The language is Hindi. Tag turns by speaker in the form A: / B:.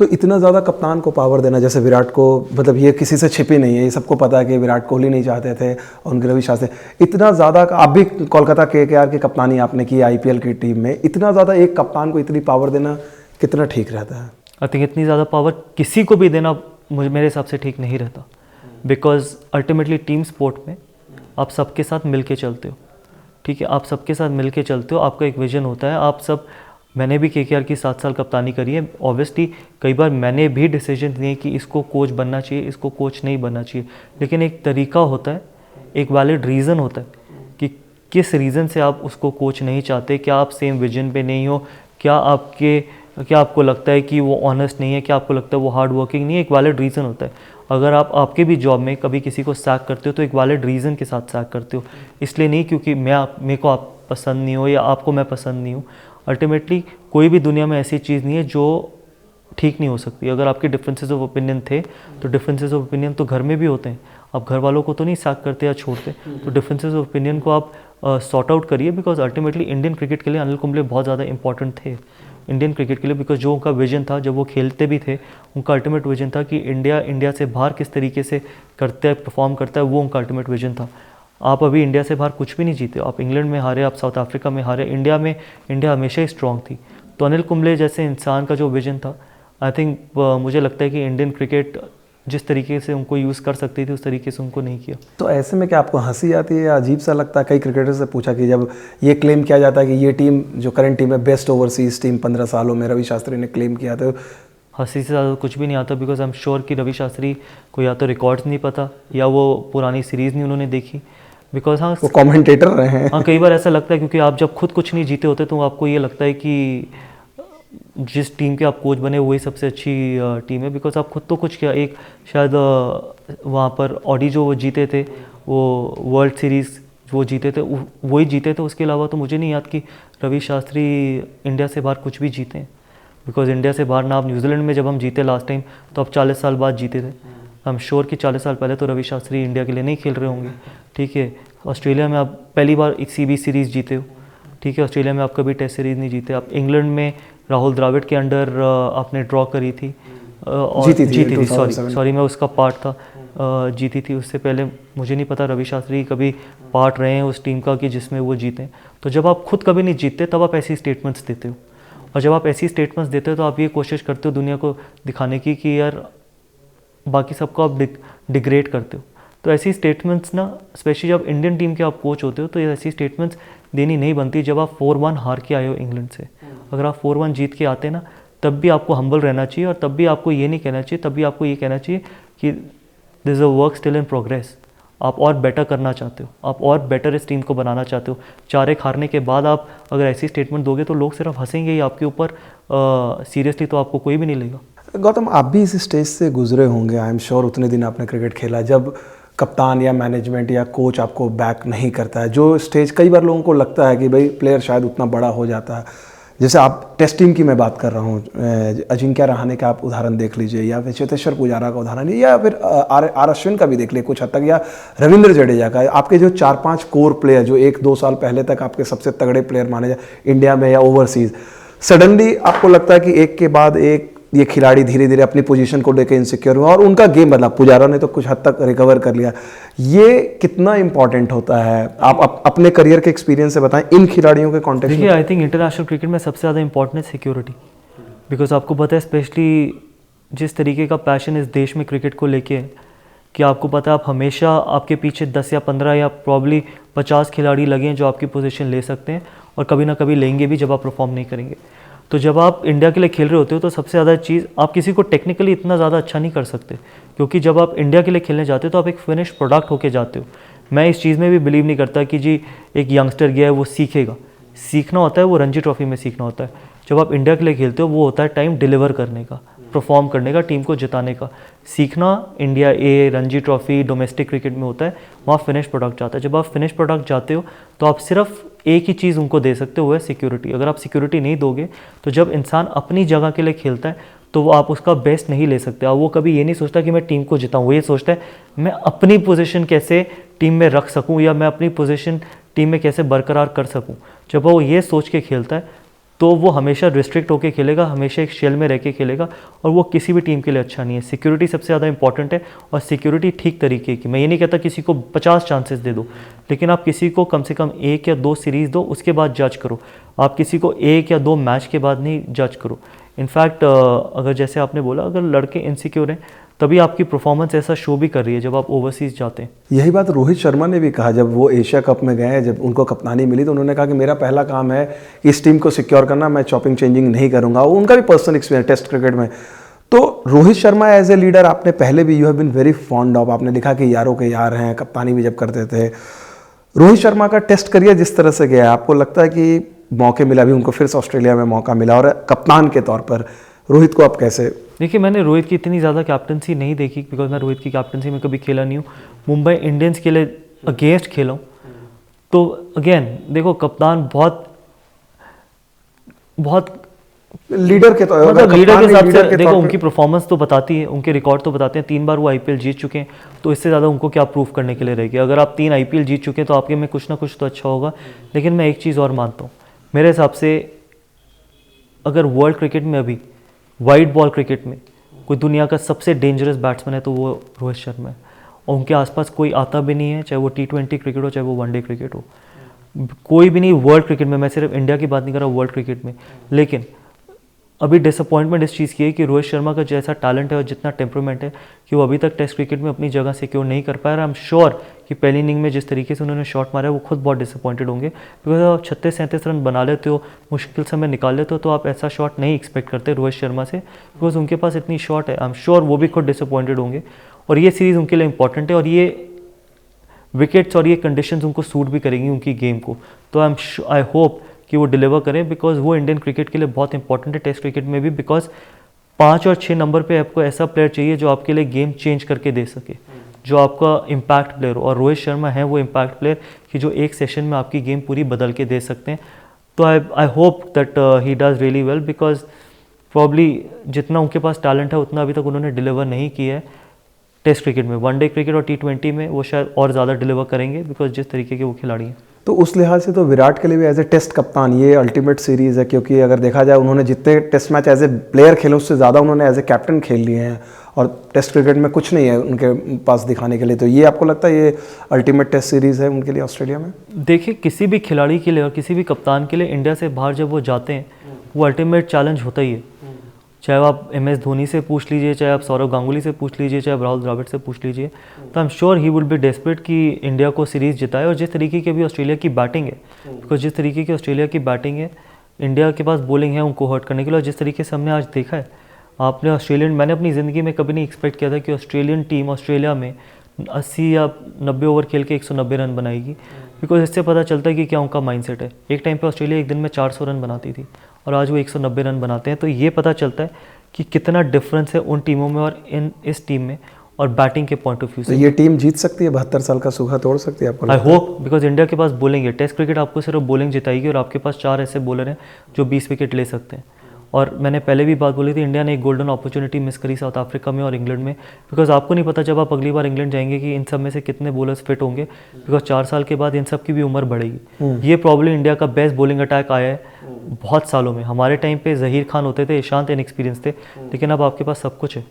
A: तो इतना ज़्यादा कप्तान को पावर देना, जैसे विराट को, मतलब ये किसी से छिपी नहीं है, ये सबको पता है कि विराट कोहली नहीं चाहते थे और उनके रवि शास्त्री, इतना ज़्यादा, आप भी कोलकाता KKR की कप्तानी आपने की IPL की टीम में, इतना ज़्यादा एक कप्तान को इतनी पावर देना कितना ठीक रहता है?
B: आई थिंक इतनी ज़्यादा पावर किसी को भी देना मेरे हिसाब से ठीक नहीं रहता, बिकॉज अल्टीमेटली टीम स्पोर्ट में आप सबके साथ मिल के चलते हो, ठीक है, आप सबके साथ मिल के चलते हो, आपका एक विजन होता है, आप सब, मैंने भी KKR की 7 साल कप्तानी करी है, ऑब्वियसली कई बार मैंने भी डिसीजन दिए कि इसको कोच बनना चाहिए, इसको कोच नहीं बनना चाहिए, लेकिन एक तरीका होता है, एक वैलिड रीज़न होता है कि किस रीज़न से आप उसको कोच नहीं चाहते, क्या आप सेम विजन पे नहीं हो, क्या आपको लगता है कि वो ऑनेस्ट नहीं है, क्या आपको लगता है वो हार्ड वर्किंग नहीं है, एक वैलिड रीज़न होता है। अगर आप आपके भी जॉब में कभी किसी को सैक करते हो तो एक वैलिड रीज़न के साथ सैक करते हो, इसलिए नहीं क्योंकि मेरे को आप पसंद नहीं हो या आपको मैं पसंद नहीं हूँ। अल्टीमेटली कोई भी दुनिया में ऐसी चीज़ नहीं है जो ठीक नहीं हो सकती। अगर आपके डिफरेंसेस ऑफ ओपिनियन थे तो डिफरेंसेस ऑफ ओपिनियन तो घर में भी होते हैं, आप घर वालों को तो नहीं सैक करते या छोड़ते, तो डिफरेंसेस ऑफ ओपिनियन को आप सॉर्ट आउट करिए, बिकॉज अल्टीमेटली इंडियन क्रिकेट के लिए अनिल कुंबले बहुत ज़्यादा इंपॉर्टेंट थे इंडियन क्रिकेट के लिए, बिकॉज जो उनका विजन था जब वो खेलते भी थे, उनका अल्टीमेट विजन था कि इंडिया से बाहर किस तरीके से करता है, परफॉर्म करता है, वो उनका अल्टीमेट विजन था। आप अभी इंडिया से बाहर कुछ भी नहीं जीते, आप इंग्लैंड में हारे, आप साउथ अफ्रीका में हारे, इंडिया हमेशा ही स्ट्रॉन्ग थी। तो अनिल कुंबले जैसे इंसान का जो विजन था, आई थिंक मुझे लगता है कि इंडियन क्रिकेट जिस तरीके से उनको यूज़ कर सकती थी उस तरीके से उनको नहीं किया।
A: तो ऐसे में क्या आपको हंसी आती है या अजीब सा लगता है? कई क्रिकेटर से पूछा कि जब ये क्लेम किया जाता है कि ये टीम जो करंट टीम है बेस्ट ओवरसीज टीम 15 सालों में, रवि शास्त्री ने क्लेम किया, तो
B: हंसी से ज़्यादा कुछ भी नहीं आता, बिकॉज आई एम श्योर कि रवि शास्त्री को या तो रिकॉर्ड्स नहीं पता या वो पुरानी सीरीज़ नहीं उन्होंने देखी, बिकॉज हाँ
A: वो कमेंटेटर रहे हैं।
B: हाँ, कई बार ऐसा लगता है क्योंकि आप जब खुद कुछ नहीं जीते होते तो आपको ये लगता है कि जिस टीम के आप कोच बने वही सबसे अच्छी टीम है, बिकॉज आप खुद तो कुछ किया। एक शायद वहाँ पर ऑडी जो वो जीते थे, वो वर्ल्ड सीरीज़ वो जीते थे, वही जीते थे, उसके अलावा तो मुझे नहीं याद कि रवि शास्त्री इंडिया से बाहर कुछ भी जीते हैं, बिकॉज इंडिया से बाहर ना, आप न्यूजीलैंड में जब हम जीते लास्ट टाइम तो आप 40 साल बाद जीते थे, आई एम श्योर कि 40 साल पहले तो रवि शास्त्री इंडिया के लिए नहीं खेल रहे होंगे, ठीक है। ऑस्ट्रेलिया में आप पहली बार एक CB सीरीज़ जीते हो, ठीक है, ऑस्ट्रेलिया में आप कभी टेस्ट सीरीज़ नहीं जीते। आप इंग्लैंड में राहुल द्रविड़ के अंडर आपने ड्रॉ करी थी, जीती थी, सॉरी मैं उसका पार्ट था, जीती थी। उससे पहले मुझे नहीं पता रवि शास्त्री कभी पार्ट रहे हैं उस टीम का कि जिसमें वो जीते। तो जब आप खुद कभी नहीं जीतते तब आप ऐसी स्टेटमेंट्स देते हो, और जब आप ऐसी स्टेटमेंट्स देते हो तो आप ये कोशिश करते हो दुनिया को दिखाने की कि यार बाकी सबको आप डिग्रेड करते हो। तो ऐसी स्टेटमेंट्स ना, स्पेशली जब इंडियन टीम के आप कोच होते हो तो ये ऐसी स्टेटमेंट्स देनी नहीं बनती जब आप 4-1 हार के आए हो इंग्लैंड से। अगर आप 4-1 जीत के आते ना तब भी आपको हम्बल रहना चाहिए, और तब भी आपको ये नहीं कहना चाहिए, तब भी आपको ये कहना चाहिए कि this is a work still in progress. आप और बेटर करना चाहते हो, आप और बेटर इस टीम को बनाना चाहते हो। 4-1 हारने के बाद आप अगर ऐसी स्टेटमेंट दोगे तो लोग सिर्फ हंसेंगे ही आपके ऊपर, सीरियसली तो आपको कोई भी नहीं लेगा।
A: गौतम, आप भी इस स्टेज से गुजरे होंगे, आई एम श्योर। उतने दिन आपने क्रिकेट खेला जब कप्तान या मैनेजमेंट या कोच आपको बैक नहीं करता है, जो स्टेज कई बार लोगों को लगता है कि भाई प्लेयर शायद उतना बड़ा हो जाता है। जैसे आप टेस्ट टीम की मैं बात कर रहा हूँ, अजिंक्य रहाणे का आप उदाहरण देख लीजिए, या फिर चेतेश्वर पुजारा का उदाहरण, या फिर आर अश्विन का भी देख लीजिए कुछ हद तक, या रविंद्र जडेजा का। आपके जो 4-5 कोर प्लेयर जो 1-2 साल पहले तक आपके सबसे तगड़े प्लेयर माने जाए इंडिया में या ओवरसीज, सडनली आपको लगता है कि एक के बाद एक ये खिलाड़ी धीरे धीरे अपनी पोजीशन को लेकर इनसिक्योर हुआ और उनका गेम बदला। पुजारा ने तो कुछ हद तक रिकवर कर लिया। ये कितना इंपॉर्टेंट होता है? आप अपने करियर के एक्सपीरियंस से बताएं इन खिलाड़ियों के कॉन्टेक्स्ट में।
B: देखिए, आई थिंक इंटरनेशनल क्रिकेट में सबसे ज़्यादा इंपॉर्टेंट है सिक्योरिटी, बिकॉज आपको पता है स्पेशली जिस तरीके का पैशन इस देश में क्रिकेट को लेके है कि आपको पता है आप हमेशा आपके पीछे 10 या 15 या प्रॉब्ली 50 खिलाड़ी लगे हैं जो आपकी पोजीशन ले सकते हैं, और कभी ना कभी लेंगे भी जब आप परफॉर्म नहीं करेंगे। तो जब आप इंडिया के लिए खेल रहे होते हो तो सबसे ज़्यादा चीज़, आप किसी को टेक्निकली इतना ज़्यादा अच्छा नहीं कर सकते, क्योंकि जब आप इंडिया के लिए खेलने जाते हो तो आप एक फिनिश प्रोडक्ट होके जाते हो। मैं इस चीज़ में भी बिलीव नहीं करता कि जी एक यंगस्टर गया है वो सीखेगा। सीखना होता है वो रणजी ट्रॉफी में सीखना होता है। जब आप इंडिया के लिए खेलते हो वो होता है टाइम डिलीवर करने का, परफॉर्म करने का, टीम को जिताने का। सीखना इंडिया ए, रणजी ट्रॉफी, डोमेस्टिक क्रिकेट में होता है, वहाँ फिनिश प्रोडक्ट जाता है। जब आप फिनिश प्रोडक्ट जाते हो तो आप सिर्फ एक ही चीज़ उनको दे सकते हो, वो है सिक्योरिटी। अगर आप सिक्योरिटी नहीं दोगे तो जब इंसान अपनी जगह के लिए खेलता है तो वो आप उसका बेस्ट नहीं ले सकते। और वो कभी ये नहीं सोचता कि मैं टीम को जिताऊँ, वो ये सोचता है मैं अपनी पोजीशन कैसे टीम में रख सकूँ या मैं अपनी पोजीशन टीम में कैसे बरकरार कर सकूँ। जब वो ये सोच के खेलता है तो वो हमेशा रिस्ट्रिक्ट होकर खेलेगा, हमेशा एक शेल में रह के खेलेगा, और वो किसी भी टीम के लिए अच्छा नहीं है। सिक्योरिटी सबसे ज़्यादा इंपॉर्टेंट है, और सिक्योरिटी ठीक तरीके की। मैं ये नहीं कहता किसी को 50 चांसेस दे दो, लेकिन आप किसी को कम से कम 1 या 2 सीरीज़ दो, उसके बाद जज करो। आप किसी को 1 या 2 मैच के बाद नहीं जज करो। इनफैक्ट अगर जैसे आपने बोला, अगर लड़के इनसिक्योर हैं तभी आपकी परफॉर्मेंस ऐसा शो भी कर रही है जब आप ओवरसीज़ जाते हैं।
A: यही बात रोहित शर्मा ने भी कहा जब वो एशिया कप में गए, जब उनको कप्तानी मिली तो उन्होंने कहा कि मेरा पहला काम है इस टीम को सिक्योर करना, मैं चॉपिंग चेंजिंग नहीं करूंगा। वो उनका भी पर्सनल एक्सपीरियंस टेस्ट क्रिकेट में। तो Rohit Sharma as a leader आपने पहले भी you have been very fond of, आपने लिखा कि यारों के यार हैं, कप्तानी भी जब करते थे। रोहित शर्मा का टेस्ट करियर जिस तरह से गया, आपको लगता है कि मौके मिला, अभी उनको फिर से ऑस्ट्रेलिया में मौका मिला और कप्तान के तौर पर रोहित को आप कैसे?
B: देखिए, मैंने रोहित की इतनी ज़्यादा कैप्टनसी नहीं देखी, बिकॉज मैं रोहित की कैप्टनसी में कभी खेला नहीं हूँ। मुंबई इंडियंस के लिए अगेंस्ट खेला हूँ। तो अगेन देखो, कप्तान बहुत
A: लीडर के तौर,
B: मतलब लीडर के हिसाब से देखो, उनकी परफॉर्मेंस तो बताती है, उनके रिकॉर्ड तो बताते हैं। 3 बार वो आईपीएल जीत चुके हैं, तो इससे ज़्यादा उनको क्या प्रूफ करने के लिए रहेगी। अगर आप 3 आईपीएल जीत चुके हैं तो आपके में कुछ ना कुछ तो अच्छा होगा। लेकिन मैं एक चीज़ और मानता हूँ, मेरे हिसाब से अगर वर्ल्ड क्रिकेट में अभी वाइट बॉल क्रिकेट में कोई दुनिया का सबसे डेंजरस बैट्समैन है तो वो रोहित शर्मा है, और उनके आसपास कोई आता भी नहीं है, चाहे वो T20 क्रिकेट हो, चाहे वो वनडे क्रिकेट हो, कोई भी नहीं वर्ल्ड क्रिकेट में। मैं सिर्फ इंडिया की बात नहीं कर रहा, वर्ल्ड क्रिकेट में। लेकिन अभी डिसअपॉइंटमेंट इस चीज़ की है कि रोहित शर्मा का जैसा टैलेंट है और जितना टेम्परामेंट है कि वो अभी तक टेस्ट क्रिकेट में अपनी जगह सिक्योर नहीं कर पाया। आई एम श्योर कि पहली इनिंग में जिस तरीके से उन्होंने शॉट मारा है वो खुद बहुत डिसअपॉइंटेड होंगे, बिकॉज आप 36-37 रन बना लेते हो, मुश्किल समय निकाल लेते हो, तो आप ऐसा शॉट नहीं एक्सपेक्ट करते रोहित शर्मा से, बिकॉज उनके पास इतनी शॉट है। आई एम श्योर वो भी खुद डिसअपॉइंटेड होंगे, और ये सीरीज़ उनके लिए इंपॉर्टेंट है, और ये विकेट्स और ये कंडीशंस उनको सूट भी करेंगी उनकी गेम को। तो आई होप कि वो डिलीवर करें, बिकॉज वो इंडियन क्रिकेट के लिए बहुत इंपॉर्टेंट है, टेस्ट क्रिकेट में भी। बिकॉज 5 और 6 नंबर पे आपको ऐसा प्लेयर चाहिए जो आपके लिए गेम चेंज करके दे सके, जो आपका इम्पैक्ट प्लेयर हो, और रोहित शर्मा है वो इम्पैक्ट प्लेयर कि जो एक सेशन में आपकी गेम पूरी बदल के दे सकते हैं। तो I hope that he does really well, because probably जितना उनके पास टैलेंट है उतना अभी तक उन्होंने डिलीवर नहीं किया है टेस्ट क्रिकेट में। वनडे क्रिकेट और T20 में वो शायद और ज़्यादा डिलीवर करेंगे, बिकॉज जिस तरीके के वो खिलाड़ी हैं।
A: तो उस लिहाज से तो विराट के लिए भी एज ए टेस्ट कप्तान ये अल्टीमेट सीरीज़ है, क्योंकि अगर देखा जाए उन्होंने जितने test match as a player खेले उससे ज़्यादा उन्होंने एज ए कैप्टन खेल लिए हैं, और टेस्ट क्रिकेट में कुछ नहीं है उनके पास दिखाने के लिए। तो ये आपको लगता है ये अल्टीमेट टेस्ट सीरीज़ है उनके लिए ऑस्ट्रेलिया में?
B: देखिए, किसी भी खिलाड़ी के लिए और किसी भी कप्तान के लिए इंडिया से बाहर जब वो जाते हैं, वो अल्टीमेट चैलेंज होता ही है। चाहे आप MS धोनी से पूछ लीजिए, चाहे आप सौरव गांगुली से पूछ लीजिए, चाहे आप राहुल द्रविड़ से पूछ लीजिए, तो I am sure he will be desperate कि इंडिया को सीरीज़ जिताए। और जिस तरीके की अभी ऑस्ट्रेलिया की बैटिंग है, बिकॉज जिस तरीके की ऑस्ट्रेलिया की बैटिंग है, इंडिया के पास बॉलिंग है उनको हर्ट करने के लिए। और जिस तरीके से हमने आज देखा है, आपने ऑस्ट्रेलियन, मैंने अपनी ज़िंदगी में कभी नहीं एक्सपेक्ट किया था कि ऑस्ट्रेलियन टीम ऑस्ट्रेलिया में 80 या 90 ओवर खेल के 190 रन बनाएगी, बिकॉज इससे पता चलता है कि क्या उनका माइंडसेट है। एक टाइम पे ऑस्ट्रेलिया एक दिन में 400 रन बनाती थी, और आज वो 190 रन बनाते हैं। तो ये पता चलता है कि कितना डिफरेंस है उन टीमों में और इस टीम में, और बैटिंग के पॉइंट ऑफ व्यू से।
A: तो ये टीम जीत सकती है, 72 साल का सूखा तोड़ सकती है आपको?
B: आई होप, बिकॉज इंडिया के पास बॉलिंग है। टेस्ट क्रिकेट आपको सिर्फ बॉलिंग जिताएगी, और आपके पास 4 ऐसे बॉलर हैं जो 20 विकेट ले सकते हैं। और मैंने पहले भी बात बोली थी, इंडिया ने एक गोल्डन अपॉर्चुनिटी मिस करी साउथ अफ्रीका में और इंग्लैंड में, बिकॉज आपको नहीं पता जब आप अगली बार इंग्लैंड जाएंगे कि इन सब में से कितने बॉलर्स फिट होंगे, बिकॉज 4 साल के बाद इन सब की भी उम्र बढ़ेगी। ये प्रॉब्लम इंडिया का बेस्ट बॉलिंग अटैक आया है बहुत सालों में। हमारे टाइम पे जहीर खान होते थे, ईशांत इनएक्सपीरियंस थे, लेकिन अब आपके पास सब कुछ है।